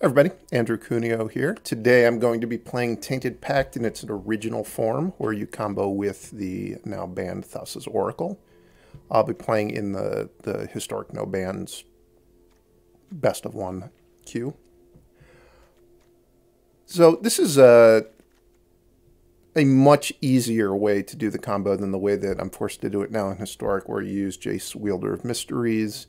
Hi everybody, Andrew Cuneo here. Today I'm going to be playing Tainted Pact in its original form, where you combo with the now banned Thassa's Oracle. I'll be playing in the historic no bans best of one queue. So this is a much easier way to do the combo than the way that I'm forced to do it now in historic, where you use Jace, Wielder of Mysteries.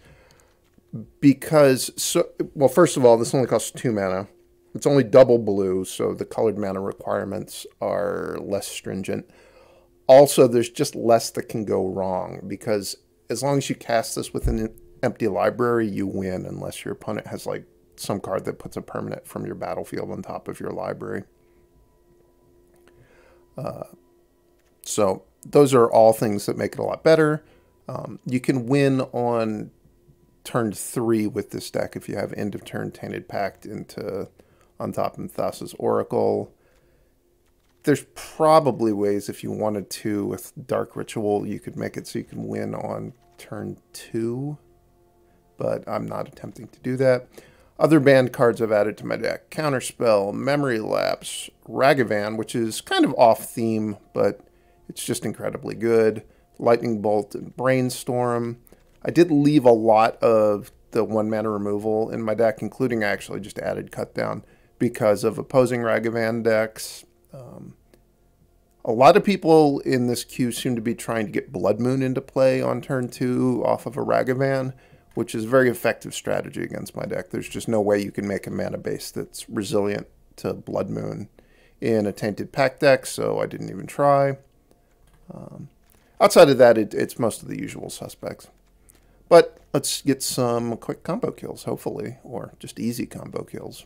Because, well, first of all, this only costs 2 mana. It's only double blue, so the colored mana requirements are less stringent. Also, there's just less that can go wrong, because as long as you cast this with an empty library, you win, unless your opponent has, like, some card that puts a permanent from your battlefield on top of your library. So those are all things that make it a lot better. You can win on turn 3 with this deck if you have end of turn Tainted Pact on top of Thassa's Oracle. There's probably ways, if you wanted to, with Dark Ritual, you could make it so you can win on turn 2, but I'm not attempting to do that. Other banned cards I've added to my deck: Counterspell, Memory Lapse, Ragavan, which is kind of off theme, but it's just incredibly good, Lightning Bolt, and Brainstorm. I did leave a lot of the 1 mana removal in my deck, including I actually just added Cut Down because of opposing Ragavan decks. A lot of people in this queue seem to be trying to get Blood Moon into play on turn 2 off of a Ragavan, which is a very effective strategy against my deck. There's just no way you can make a mana base that's resilient to Blood Moon in a Tainted Pact deck, so I didn't even try. Outside of that, it's most of the usual suspects. But let's get some quick combo kills, hopefully, or just easy combo kills.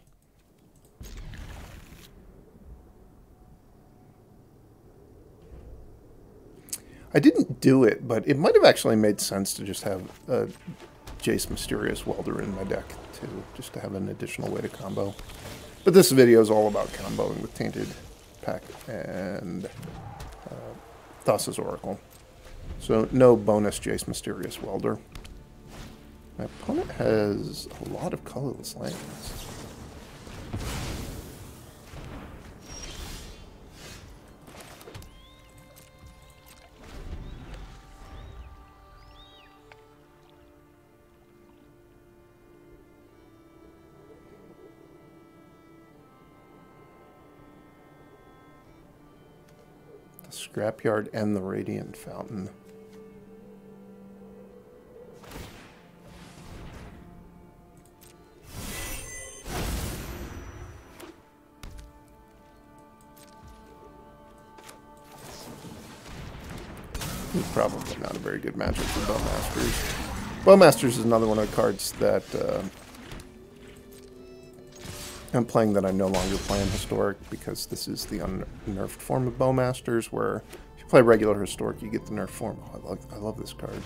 I didn't do it, but it might have actually made sense to just have a Jace Mysterious Welder in my deck, too, just to have an additional way to combo. But this video is all about comboing with Tainted Pact and Thassa's Oracle. So no bonus Jace Mysterious Welder. My opponent has a lot of colorless lands. The Scrapyard and the Radiant Fountain. Probably not a very good matchup for Bowmasters. Bowmasters is another one of the cards that I'm playing that I no longer play in Historic, because this is the unnerfed form of Bowmasters, where if you play regular Historic, you get the nerfed form. Oh, I love this card.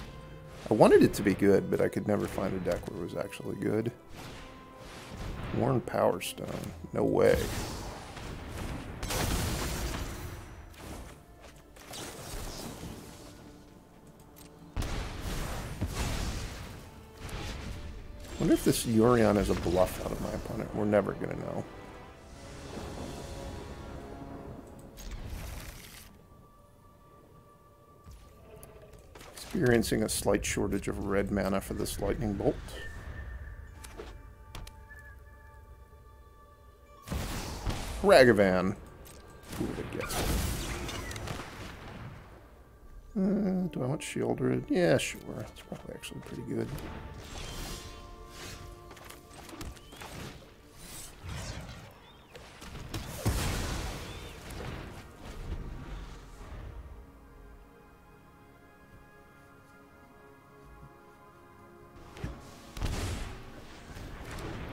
I wanted it to be good, but I could never find a deck where it was actually good. Worn Power Stone. No way. I wonder if this Yorion is a bluff out of my opponent. We're never going to know. Experiencing a slight shortage of red mana for this Lightning Bolt. Ragavan. Who would have guessed? Do I want Shieldred? Yeah, sure. It's probably actually pretty good.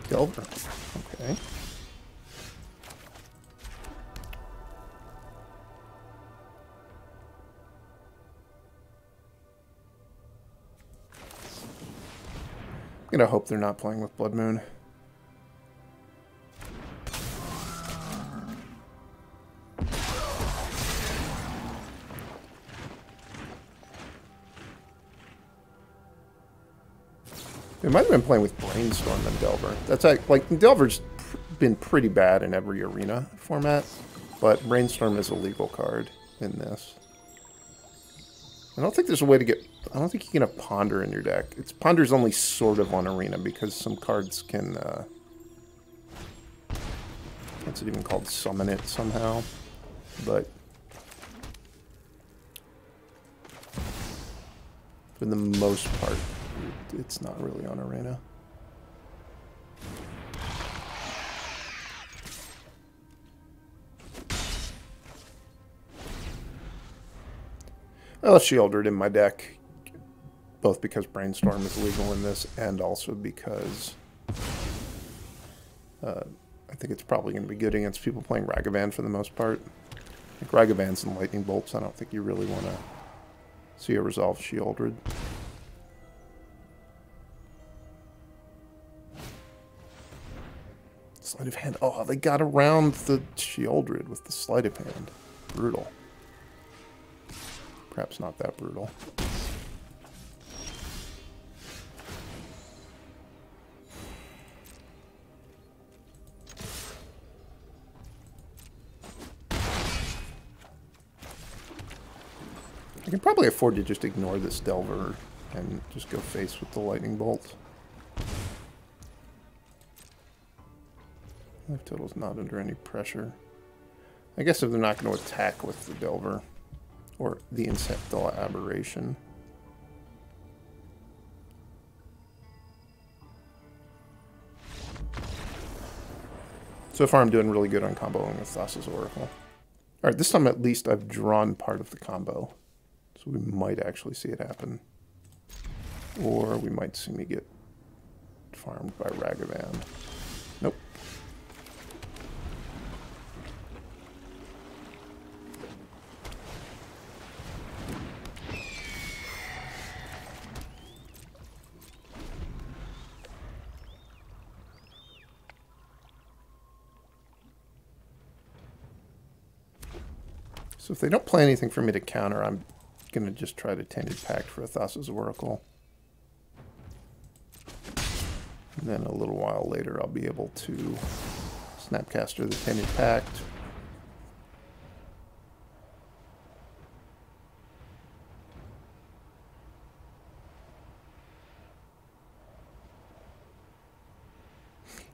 Delver. Okay. I'm gonna hope they're not playing with Blood Moon. They might have been playing with Brainstorm and Delver. That's like Delver's been pretty bad in every arena format, but Brainstorm is a legal card in this. I don't think there's a way to get... I don't think you can have Ponder in your deck. Ponder's only sort of on Arena because some cards can... what's it even called? Summon it somehow. But... for the most part, it's not really on Arena. I left Shieldred in my deck, both because Brainstorm is legal in this, and also because I think it's probably going to be good against people playing Ragavan for the most part. Like Ragavans and Lightning Bolts, I don't think you really want to see a resolve Shieldred. Sleight of Hand. Oh, they got around the Shieldred with the Sleight of Hand. Brutal. Perhaps not that brutal. I can probably afford to just ignore this Delver and just go face with the Lightning Bolt. Life total's not under any pressure. I guess if they're not going to attack with the Delver. Or the Insectal Aberration. So far I'm doing really good on comboing with Thassa's Oracle. Alright, this time at least I've drawn part of the combo. So we might actually see it happen. Or we might see me get farmed by Ragavan. Nope. So if they don't play anything for me to counter, I'm going to just try to Tainted Pact for a Thassa's Oracle. And then a little while later I'll be able to Snapcaster the Tainted Pact.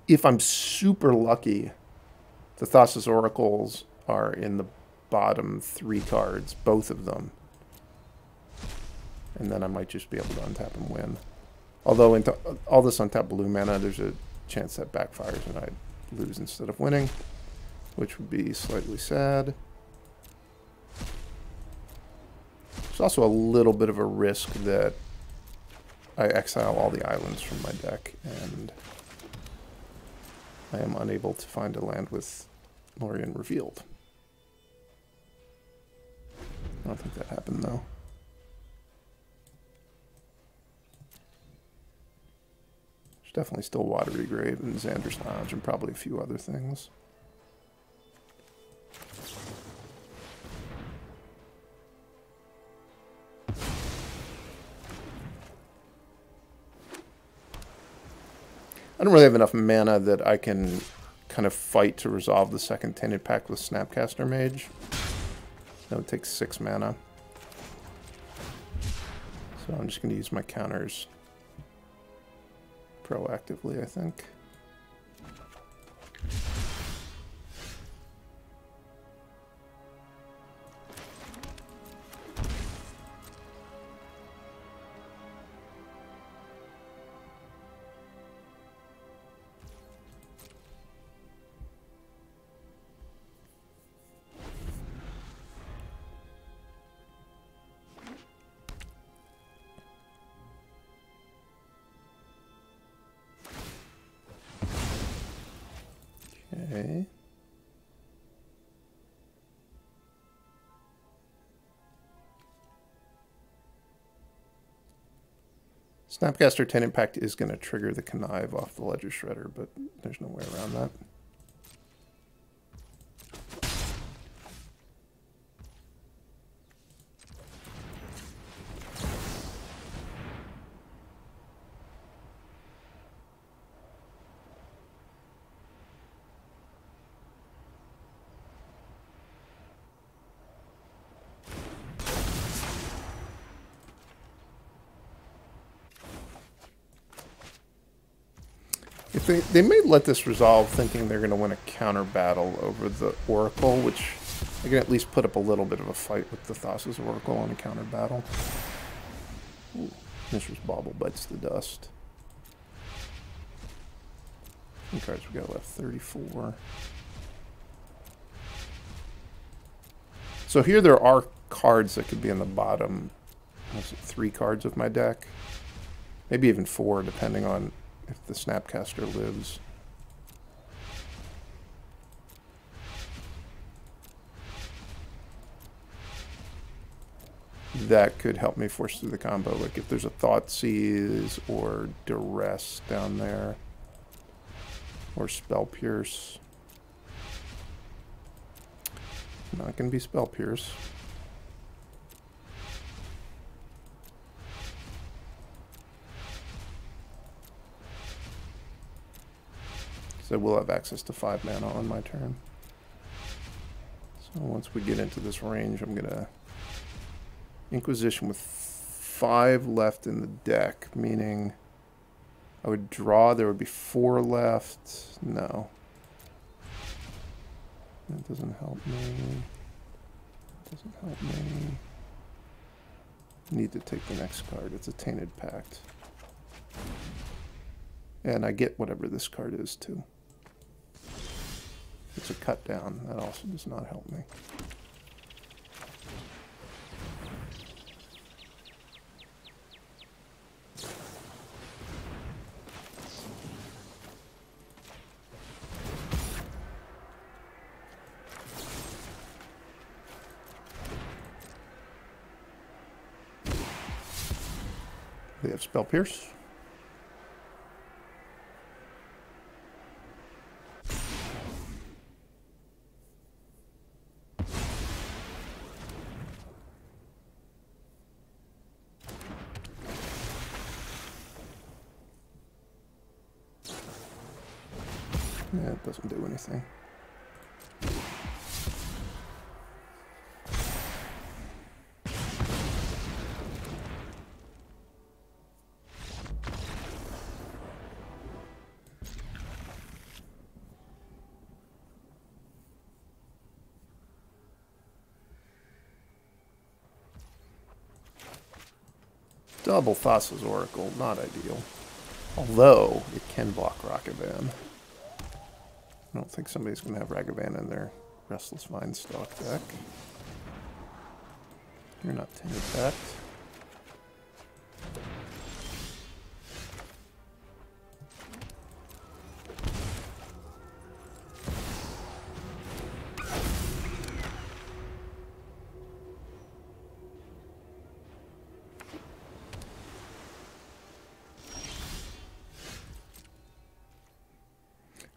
If I'm super lucky, the Thassa's Oracles are in the bottom 3 cards, both of them. And then I might just be able to untap and win. Although in all this untap blue mana, there's a chance that backfires and I lose instead of winning, which would be slightly sad. There's also a little bit of a risk that I exile all the islands from my deck and I am unable to find a land with Lorien revealed. I don't think that happened, though. There's definitely still Watery Grave and Xander's Lounge and probably a few other things. I don't really have enough mana that I can kind of fight to resolve the second Tainted Pact with Snapcaster Mage. That would take 6 mana. So I'm just going to use my counters proactively, I think. Okay. Snapcaster Tainted Pact is going to trigger the Connive off the Ledger Shredder, but there's no way around that. If they may let this resolve thinking they're going to win a counter battle over the Oracle, which I can at least put up a little bit of a fight with the Thassa's Oracle on a counter battle. Ooh, Mishra's Bauble bites the dust. How many cards we got left? 34. So here there are cards that could be in the bottom, what's it, 3 cards of my deck? Maybe even 4, depending on if the Snapcaster lives. That could help me force through the combo. Like if there's a Thoughtseize or Duress down there, or Spell Pierce. Not going to be Spell Pierce. So we'll have access to 5 mana on my turn. So once we get into this range, I'm going to Inquisition with 5 left in the deck, meaning I would draw, there would be 4 left. No. That doesn't help me. Doesn't help me. Need to take the next card. It's a Tainted Pact. And I get whatever this card is, too. It's a cut down. That also does not help me. They have Spell Pierce. Yeah, it doesn't do anything. Double Thassa's Oracle, not ideal. Although, it can block Ragavan. I don't think somebody's going to have Ragavan in their Restless Vine stock deck. You're not Tainted Pact.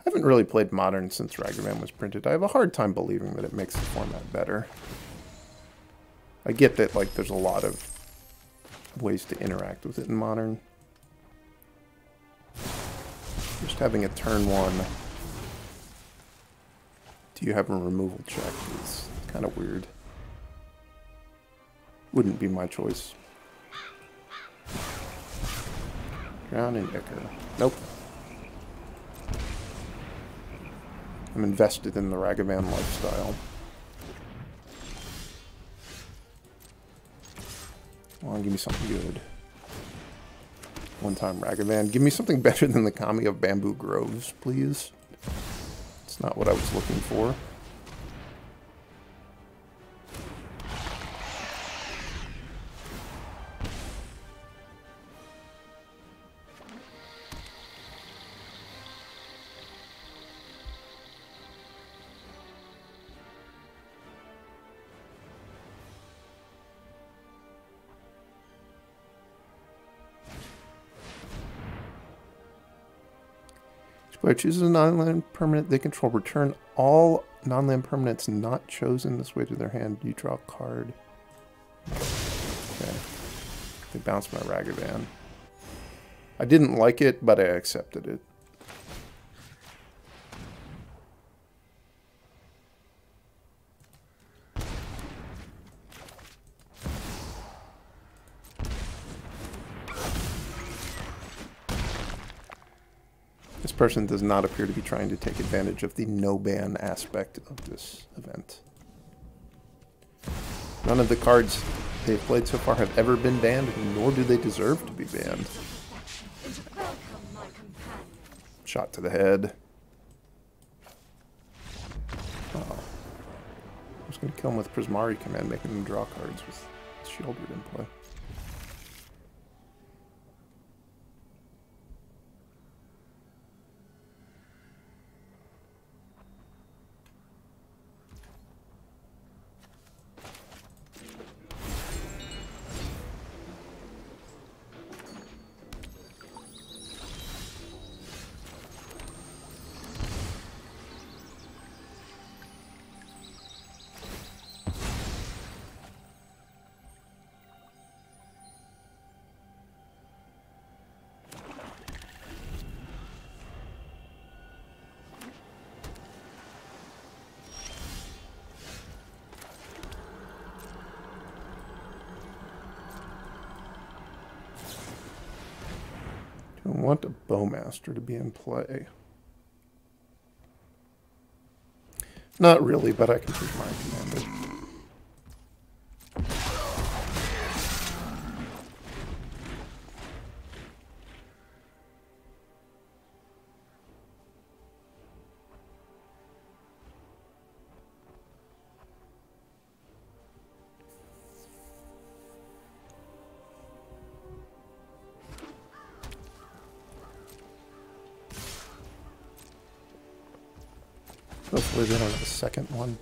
I haven't really played Modern since Ragavan was printed. I have a hard time believing that it makes the format better. I get that, like, there's a lot of ways to interact with it in Modern. Just having a turn 1, do you have a removal check is kind of weird. Wouldn't be my choice. Drown and Ichor. Nope. I'm invested in the Ragavan lifestyle. Come on, give me something good. One time Ragavan. Give me something better than the Kami of Bamboo Groves, please. It's not what I was looking for. Player chooses a non-land permanent they control. Return all non-land permanents not chosen this way to their hand. You draw a card. Okay. They bounced my Ragavan. I didn't like it, but I accepted it. This person does not appear to be trying to take advantage of the no-ban aspect of this event. None of the cards they've played so far have ever been banned, nor do they deserve to be banned. Shot to the head. Oh. I was going to kill him with Prismari Command, making him draw cards with Shieldred in play. I want a Bowmaster to be in play. Not really, but I can choose my commander. Hopefully they don't have a second one.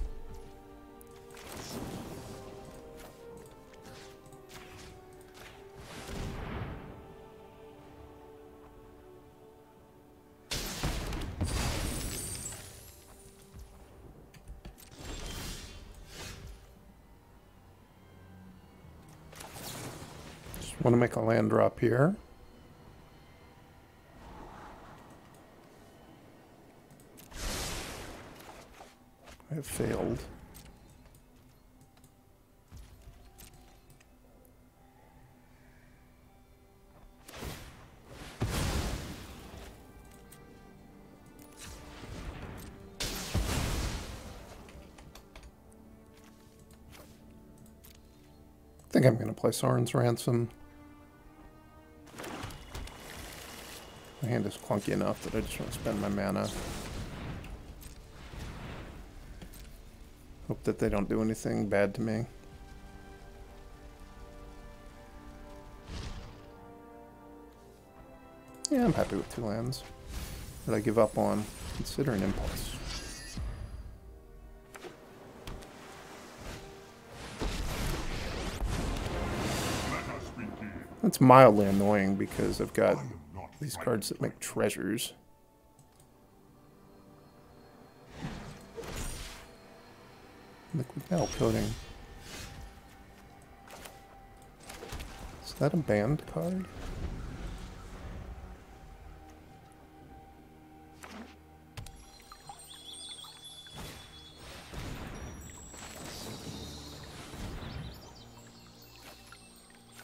Just want to make a land drop here. I have failed. I think I'm going to play Sorin's Ransom. My hand is clunky enough that I just want to spend my mana. Hope that they don't do anything bad to me. Yeah, I'm happy with 2 lands that I give up on. Consider an Impulse. That's mildly annoying because I've got these cards that make treasures. Liquid Metal Coating. Is that a banned card?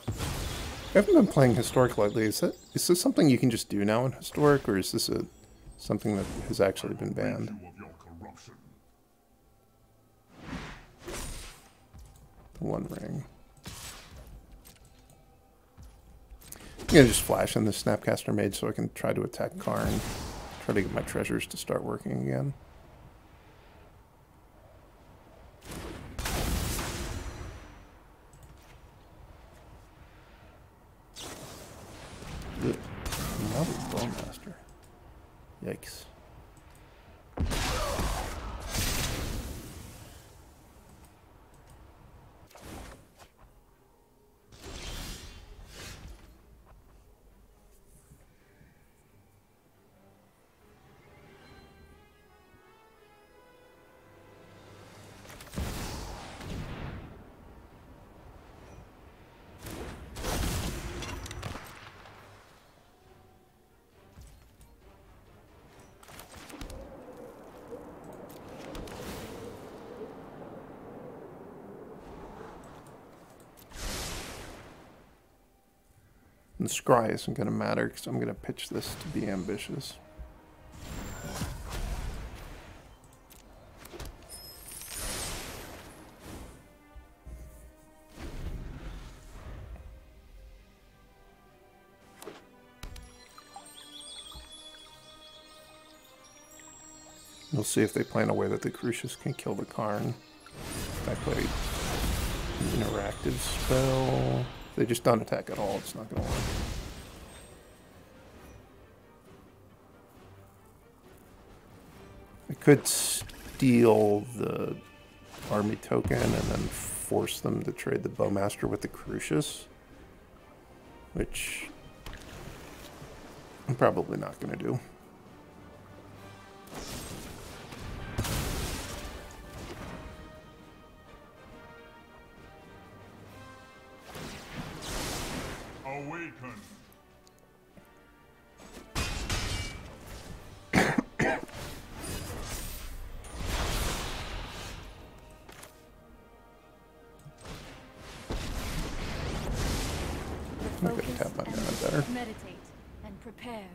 I haven't been playing Historic lately. Is this something you can just do now in Historic, or is this something that has actually been banned? The One Ring. I'm gonna just flash in the Snapcaster Mage so I can try to attack Karn. Try to get my treasures to start working again. Another Bowmaster. Yikes. And Scry isn't going to matter because I'm going to pitch this to be ambitious. We'll see if they plan a way that the Crucius can kill the Karn. I play an interactive spell. They just don't attack at all, it's not going to work. I could steal the army token and then force them to trade the Bowmaster with the Crucius, which I'm probably not going to do. Awaken. I'm going to tap my mana better. Meditate and prepare.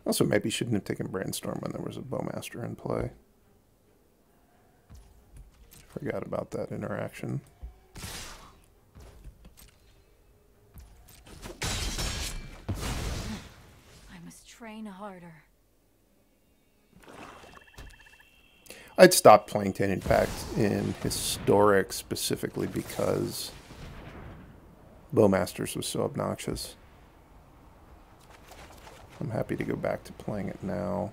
Also, maybe shouldn't have taken Brainstorm when there was a Bowmaster in play. Forgot about that interaction. I must train harder. I'd stopped playing Tainted Pact in Historic specifically because Bowmasters was so obnoxious. I'm happy to go back to playing it now.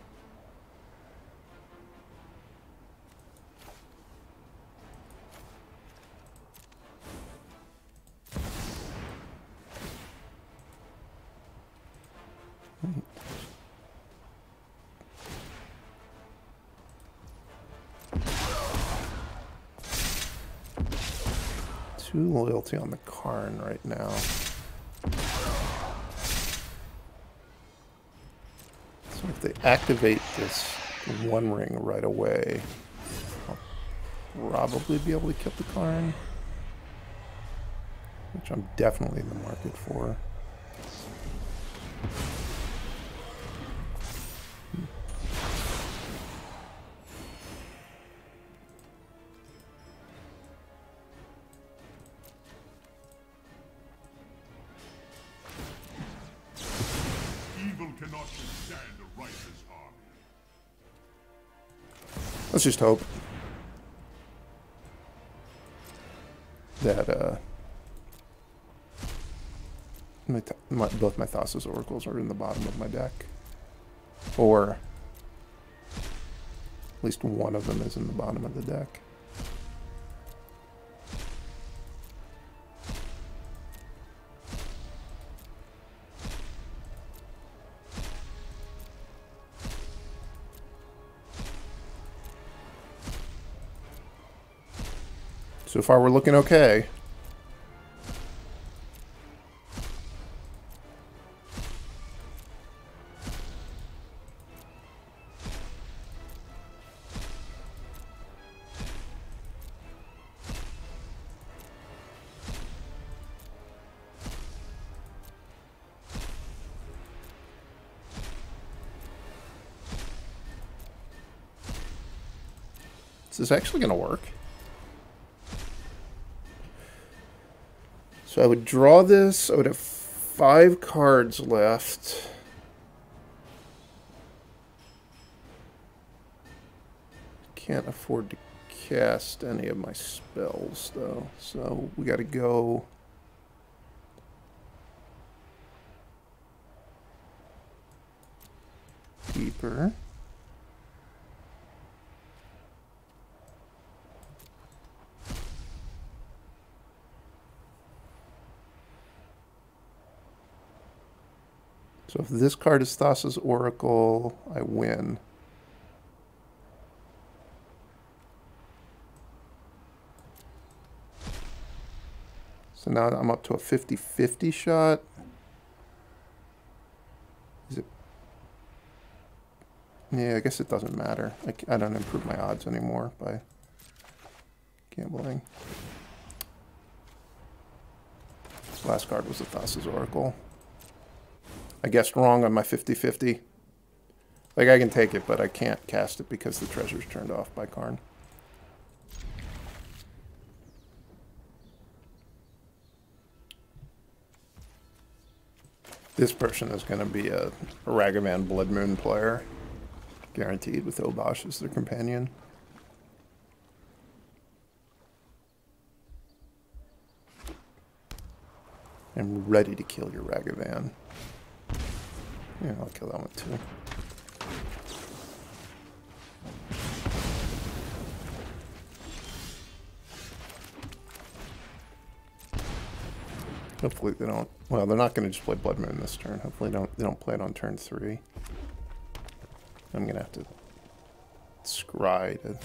Too loyalty on the Karn right now. So if they activate this One Ring right away, I'll probably be able to kill the Karn, which I'm definitely in the market for. Let's just hope that both my Thassa's Oracles are in the bottom of my deck. Or at least one of them is in the bottom of the deck. So far, we're looking okay. Is this actually going to work? So I would draw this. I would have 5 cards left. Can't afford to cast any of my spells, though. So we got to go deeper. So if this card is Thassa's Oracle, I win. So now I'm up to a 50-50 shot. Is it? Yeah, I guess it doesn't matter. I don't improve my odds anymore by gambling. This last card was the Thassa's Oracle. I guessed wrong on my 50-50. Like, I can take it, but I can't cast it because the treasure's turned off by Karn. This person is going to be a Ragavan Blood Moon player. Guaranteed, with Obosh as their companion. I'm ready to kill your Ragavan. Yeah, I'll kill that one too. Hopefully they don't... Well, they're not going to just play Blood Moon this turn. Hopefully they don't play it on turn 3. I'm going to have to scry to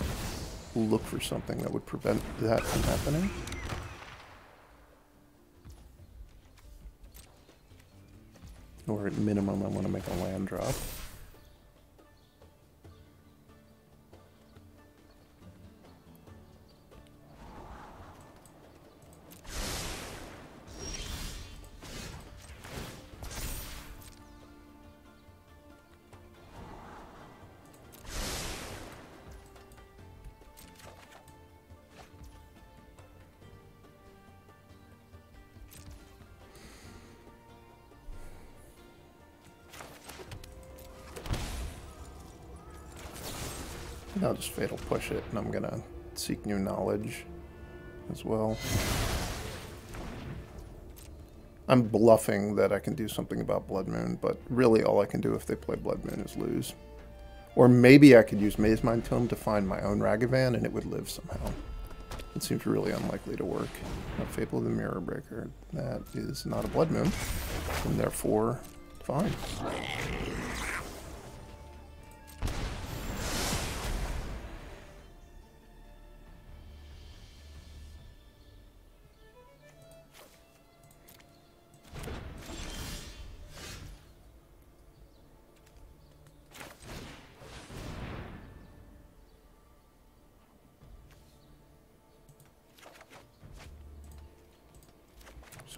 look for something that would prevent that from happening. Or at minimum, I want to make a land drop. I'll just Fatal Push it, and I'm going to seek new knowledge as well. I'm bluffing that I can do something about Blood Moon, but really all I can do if they play Blood Moon is lose. Or maybe I could use Mazemind Tome to find my own Ragavan, and it would live somehow. It seems really unlikely to work. Fable of the Mirror Breaker. That is not a Blood Moon, and therefore, fine.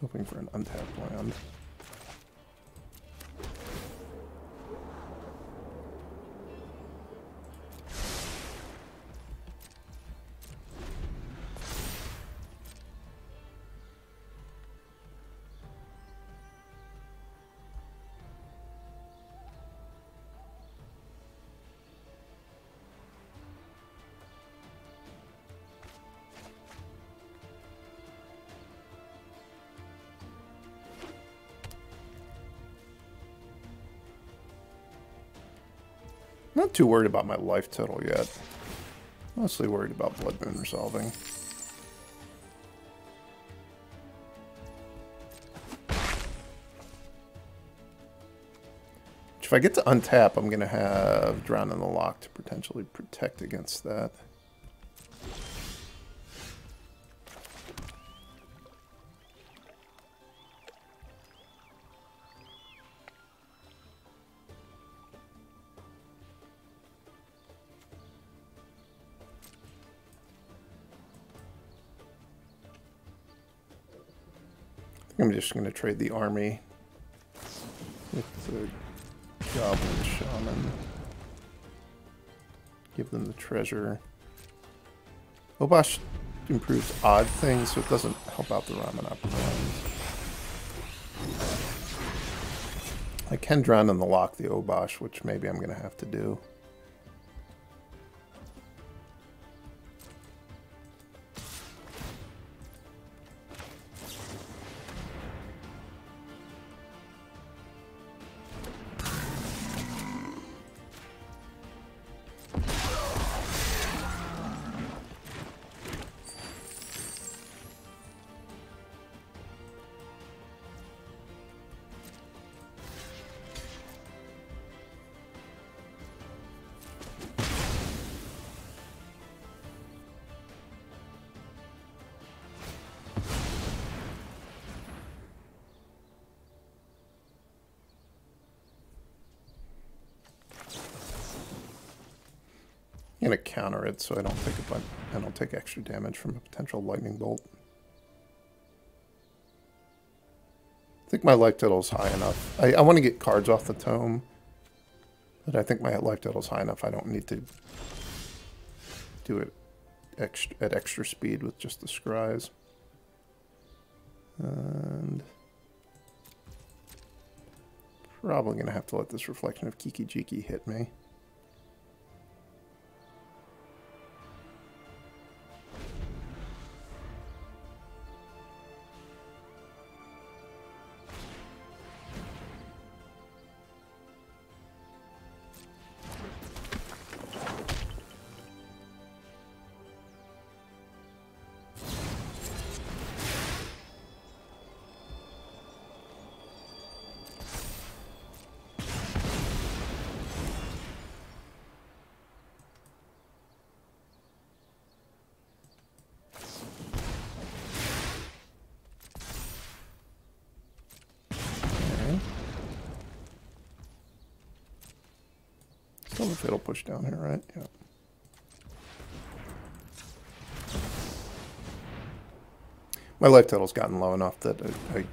Hoping for an untapped land. Not too worried about my life total yet. Mostly worried about Blood Moon resolving. If I get to untap, I'm going to have Drowned in the Loch to potentially protect against that. I'm just going to trade the army with the Goblin Shaman. Give them the treasure. Obosh improves odd things, so it doesn't help out the Ramen opportunities. I can Drown in the Loch the Obosh, which maybe I'm going to have to do. I'm going to counter it so I don't take extra damage from a potential lightning bolt. I think my life total is high enough. I want to get cards off the tome But I think my life total's high enough. I don't need to do it at extra speed with just the scries. And probably going to have to let this Reflection of Kiki-Jiki hit me. If it'll push down here, right? Yeah. My life total's gotten low enough that I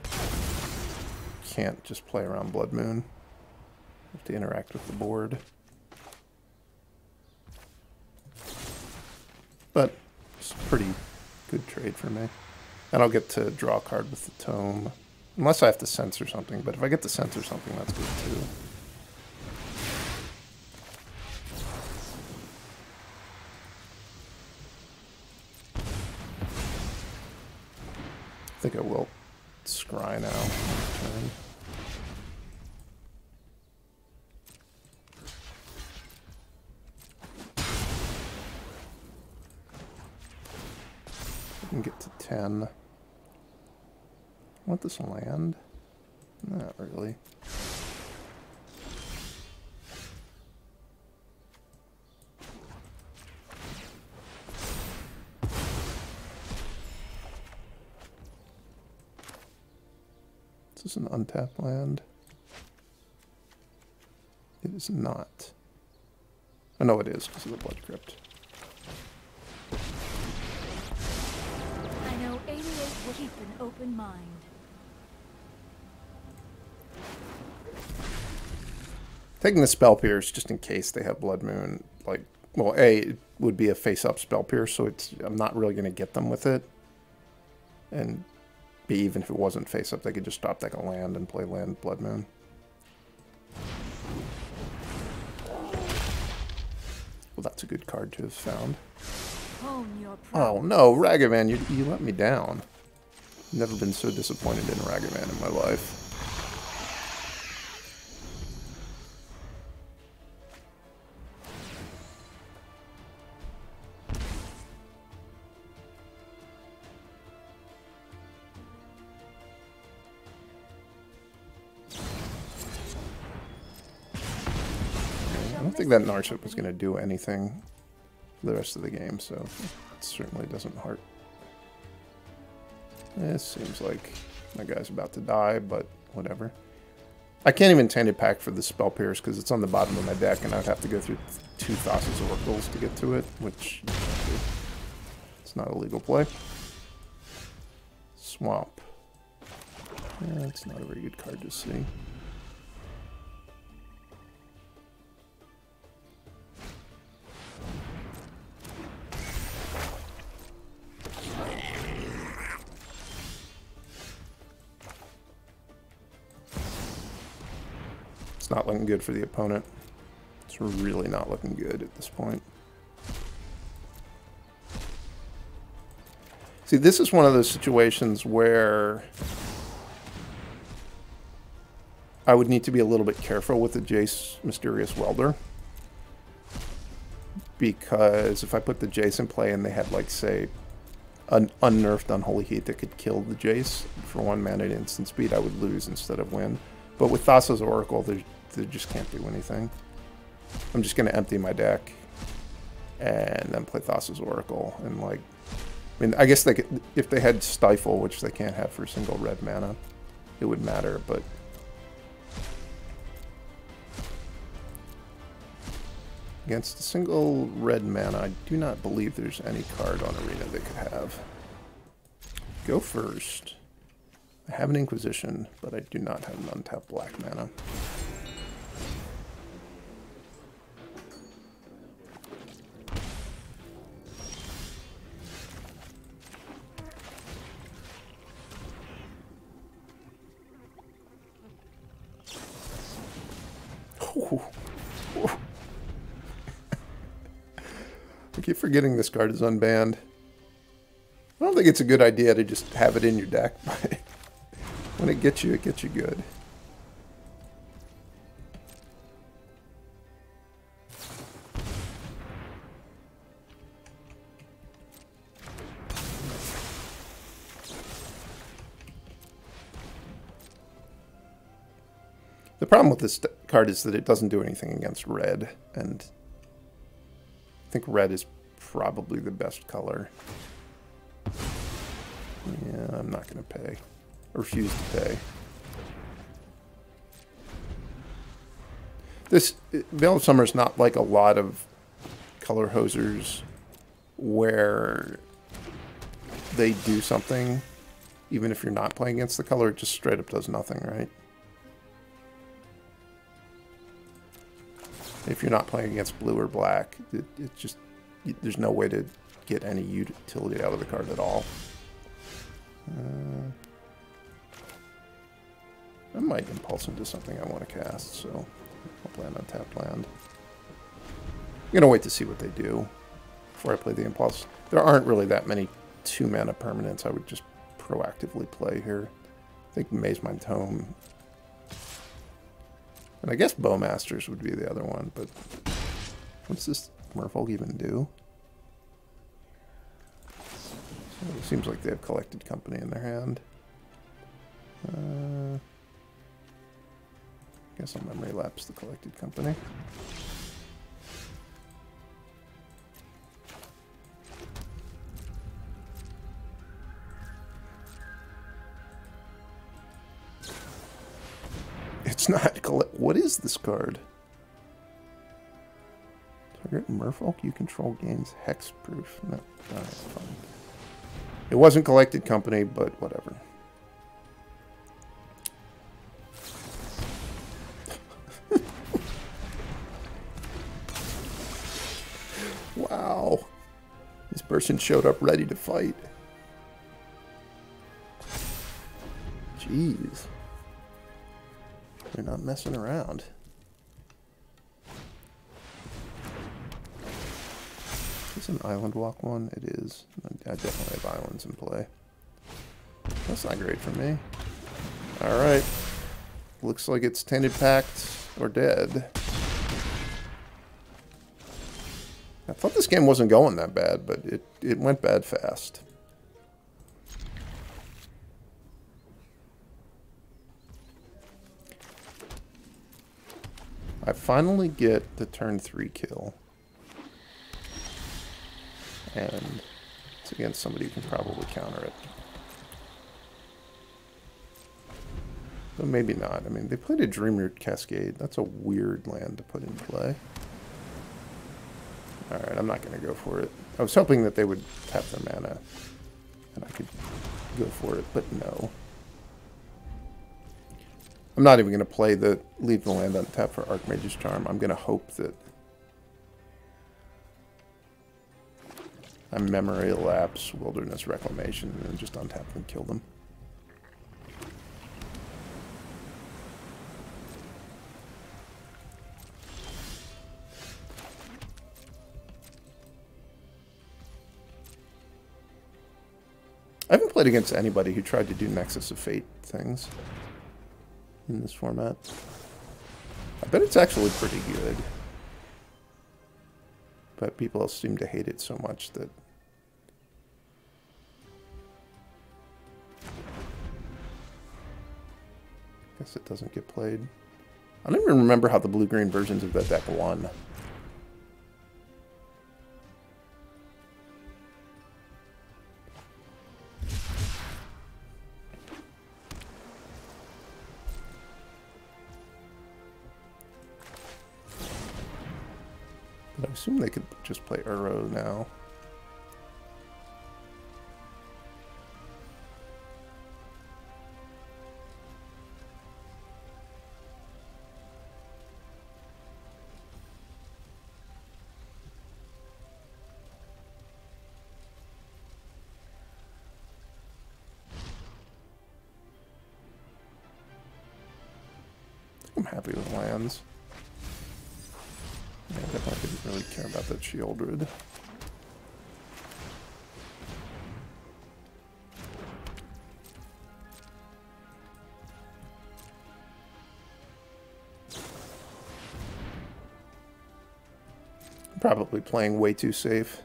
can't just play around Blood Moon. I have to interact with the board. But it's a pretty good trade for me. And I'll get to draw a card with the Tome. Unless I have to censor something, but if I get to censor something, that's good too. I think I will scry now. Turn. I can get to 10. I want this land? Not really. Is this an untapped land? It is not. I know it is because of the Blood Crypt. I know 88 will keep an open mind. Taking the Spell Pierce just in case they have Blood Moon, like, well, A, it would be a face-up Spell Pierce, so I'm not really going to get them with it. And B, even if it wasn't face-up, they could just drop like a land and play land Blood Moon. Well, that's a good card to have found. Oh no, Ragavan, you let me down. Never been so disappointed in Ragavan in my life. I don't think that Narset was going to do anything for the rest of the game, so it certainly doesn't hurt. It seems like my guy's about to die, but whatever. I can't even Tainted Pact for the Spell Pierce because it's on the bottom of my deck, and I'd have to go through 2 Thassa's Oracles to get to it, which it's not a legal play. Swamp. Yeah, it's not a very good card to see. It's not looking good for the opponent. It's really not looking good at this point. See, this is one of those situations where I would need to be a little bit careful with the Jace Mysterious Welder. Because if I put the Jace in play and they had, like, say, an unnerfed Unholy Heat that could kill the Jace for 1 mana at instant speed, I would lose instead of win. But with Thassa's Oracle, they just can't do anything. I'm just going to empty my deck and then play Thassa's Oracle. And, like, I mean, I guess they could, if they had Stifle, which they can't have for a single red mana, it would matter, but against a single red mana, I do not believe there's any card on Arena they could have. Go first. I have an Inquisition, but I do not have an untapped black mana. Ooh. Ooh. I keep forgetting this card is unbanned. I don't think it's a good idea to just have it in your deck, but when it gets you good. The problem with this card is that it doesn't do anything against red, and I think red is probably the best color. Yeah, I'm not going to pay. I refuse to pay. This Veil of Summer is not like a lot of color hosers where they do something, even if you're not playing against the color, it just straight up does nothing, right? If you're not playing against blue or black, it just, there's no way to get any utility out of the card at all. I might impulse into something I want to cast, so I'll land on tap land. I'm going to wait to see what they do before I play the impulse. There aren't really that many 2-mana permanents I would just proactively play here. I think Mazemind Tome. And I guess Bowmasters would be the other one, but what's this Merfolk even do? It seems like they have Collected Company in their hand. Guess I'll memory lapse the Collected Company. It's not what is this card? Target Merfolk you control gains hexproof. No, alright, fine. It wasn't Collected Company, but whatever. Wow. This person showed up ready to fight. Jeez. They're not messing around. Is this an Island Walk one? It is. I definitely have islands in play. That's not great for me. Alright. Looks like it's Tainted Pact or dead. I thought this game wasn't going that bad, but it went bad fast. I finally get the turn 3 kill. And it's against somebody who can probably counter it. But maybe not. I mean, they played a Dreamroot Cascade. That's a weird land to put in play. Alright, I'm not going to go for it. I was hoping that they would tap their mana and I could go for it, but no. I'm not even going to play the leave the land untap for Archmage's Charm. I'm going to hope that I memory lapse Wilderness Reclamation and then just untap and kill them. I haven't played against anybody who tried to do Nexus of Fate things in this format. I bet it's actually pretty good. But people seem to hate it so much that... I guess it doesn't get played. I don't even remember how the blue-green versions of that deck won. But I assume they could just play Uro now. I'm happy with lands. definitely didn't really care about that Shieldred. Probably playing way too safe.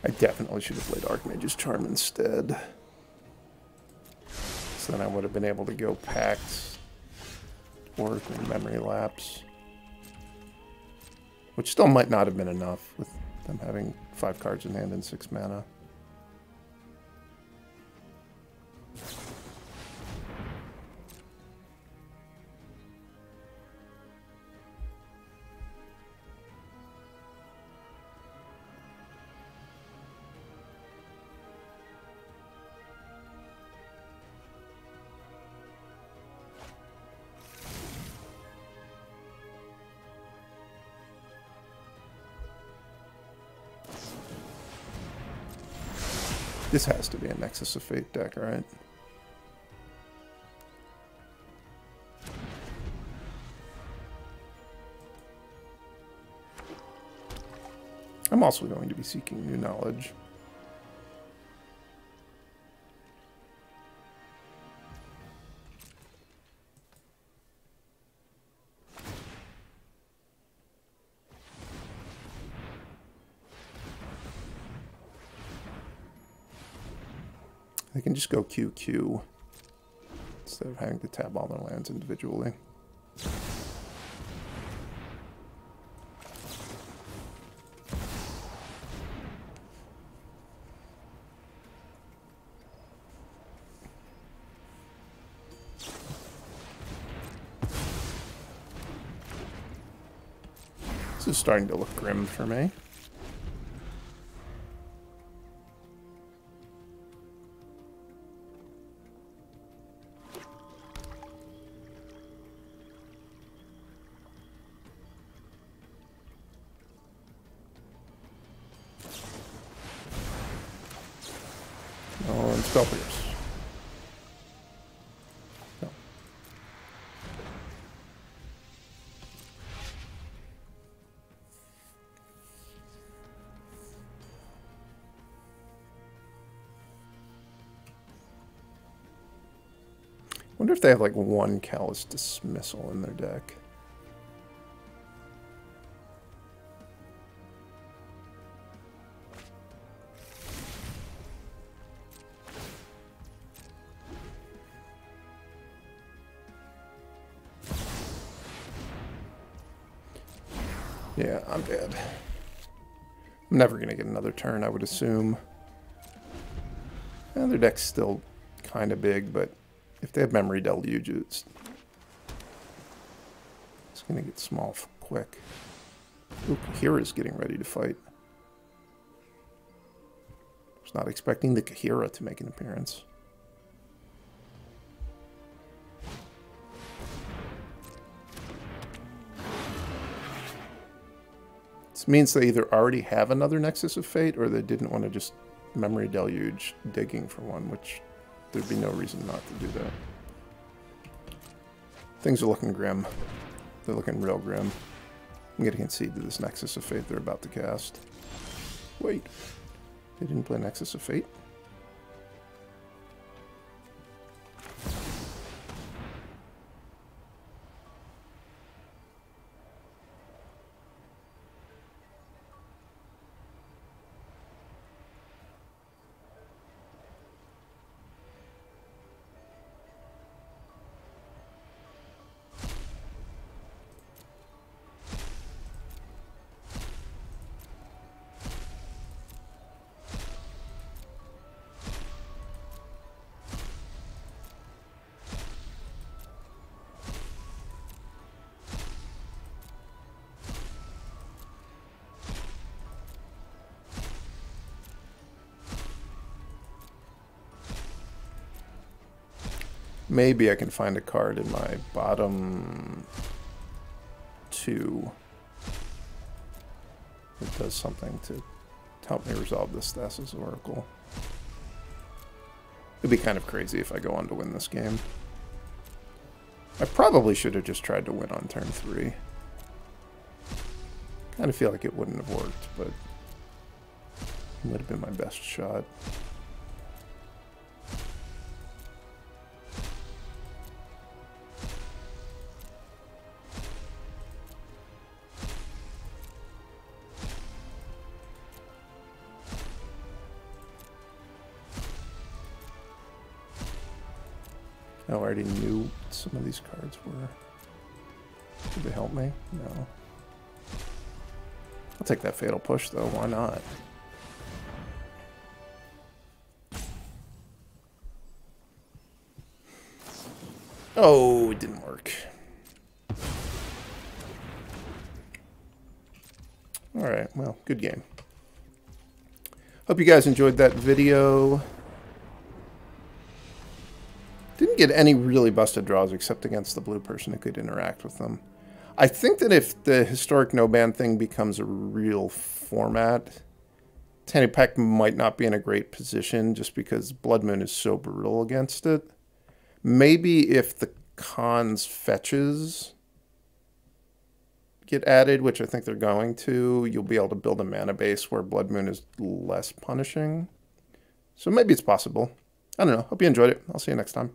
I definitely should have played Archmage's Charm instead. So then I would have been able to go Pact or Memory Lapse. Which still might not have been enough with them having 5 cards in hand and 6 mana. This has to be a Nexus of Fate deck, right? I'm also going to be seeking new knowledge. I can just go QQ instead of having to tab all their lands individually. This is starting to look grim for me. Spell Pierce. No. Wonder if they have like one Callous Dismissal in their deck. Yeah, I'm dead. I'm never going to get another turn, I would assume. Their deck's still kind of big, but if they have Memory Deluge, it's going to get small quick. Ooh, Kahira's getting ready to fight. I was not expecting the Kahira to make an appearance. This means they either already have another Nexus of Fate, or they didn't want to just Memory Deluge digging for one, which there'd be no reason not to do that. Things are looking grim. They're looking real grim. I'm going to concede to this Nexus of Fate they're about to cast. Wait, they didn't play Nexus of Fate? Maybe I can find a card in my bottom 2 that does something to help me resolve this Thassa's Oracle. It'd be kind of crazy if I go on to win this game. I probably should have just tried to win on turn 3. Kind of feel like it wouldn't have worked, but it would have been my best shot. Oh, I already knew what some of these cards were. Did they help me? No. I'll take that Fatal Push, though. Why not? Oh, it didn't work. Alright, well, good game. Hope you guys enjoyed that video. Didn't get any really busted draws except against the blue person who could interact with them. I think that if the historic no-ban thing becomes a real format, Tainted Pact might not be in a great position just because Blood Moon is so brutal against it. Maybe if the Khan's fetches get added, which I think they're going to, you'll be able to build a mana base where Blood Moon is less punishing. So maybe it's possible. I don't know. Hope you enjoyed it. I'll see you next time.